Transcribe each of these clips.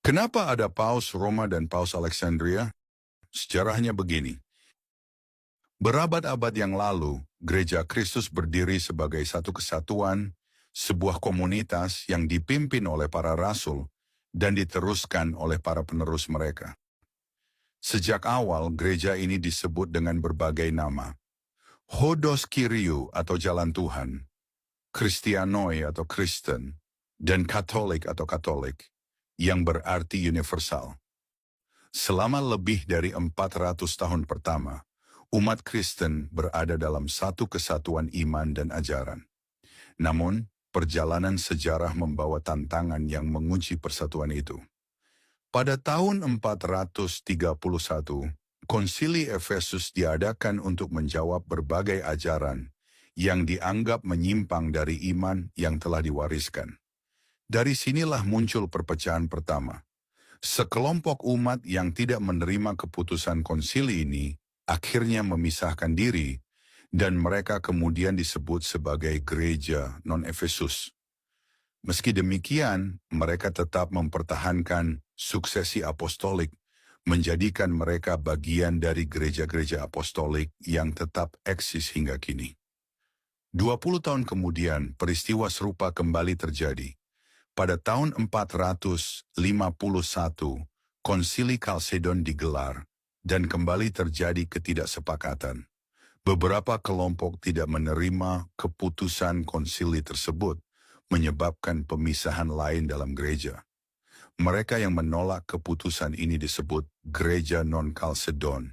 Kenapa ada Paus Roma dan Paus Alexandria? Sejarahnya begini. Berabad-abad yang lalu, Gereja Kristus berdiri sebagai satu kesatuan, sebuah komunitas yang dipimpin oleh para rasul dan diteruskan oleh para penerus mereka. Sejak awal, gereja ini disebut dengan berbagai nama. Hodos Kyriou atau Jalan Tuhan, Kristianoi atau Kristen, dan Katolik atau Katolik, yang berarti universal. Selama lebih dari 400 tahun pertama, umat Kristen berada dalam satu kesatuan iman dan ajaran. Namun, perjalanan sejarah membawa tantangan yang mengunci persatuan itu. Pada tahun 431, Konsili Efesus diadakan untuk menjawab berbagai ajaran yang dianggap menyimpang dari iman yang telah diwariskan. Dari sinilah muncul perpecahan pertama. Sekelompok umat yang tidak menerima keputusan konsili ini akhirnya memisahkan diri dan mereka kemudian disebut sebagai gereja non-Efesus. Meski demikian, mereka tetap mempertahankan suksesi apostolik, menjadikan mereka bagian dari gereja-gereja apostolik yang tetap eksis hingga kini. 20 tahun kemudian, peristiwa serupa kembali terjadi. Pada tahun 451, Konsili Kalsedon digelar dan kembali terjadi ketidaksepakatan. Beberapa kelompok tidak menerima keputusan konsili tersebut, menyebabkan pemisahan lain dalam gereja. Mereka yang menolak keputusan ini disebut gereja non-Kalsedon.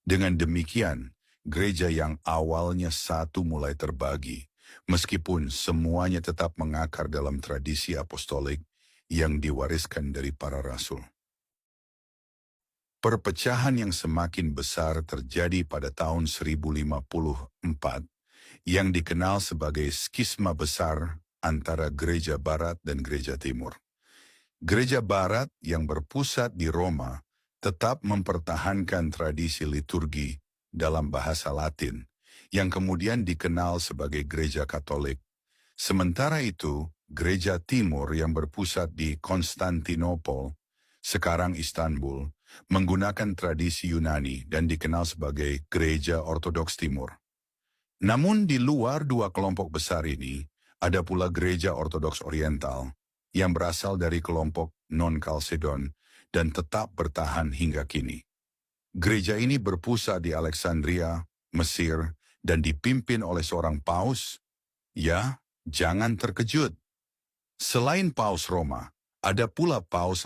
Dengan demikian, gereja yang awalnya satu mulai terbagi, meskipun semuanya tetap mengakar dalam tradisi apostolik yang diwariskan dari para rasul. Perpecahan yang semakin besar terjadi pada tahun 1054, yang dikenal sebagai skisma besar antara gereja barat dan gereja timur. Gereja barat yang berpusat di Roma tetap mempertahankan tradisi liturgi dalam bahasa Latin, yang kemudian dikenal sebagai gereja Katolik. Sementara itu, gereja timur yang berpusat di Konstantinopel, sekarang Istanbul, menggunakan tradisi Yunani dan dikenal sebagai gereja Ortodoks Timur. Namun di luar dua kelompok besar ini, ada pula gereja Ortodoks Oriental yang berasal dari kelompok non-Kalsedon dan tetap bertahan hingga kini. Gereja ini berpusat di Alexandria, Mesir, dan dipimpin oleh seorang paus. Ya, jangan terkejut. Selain Paus Roma, ada pula Paus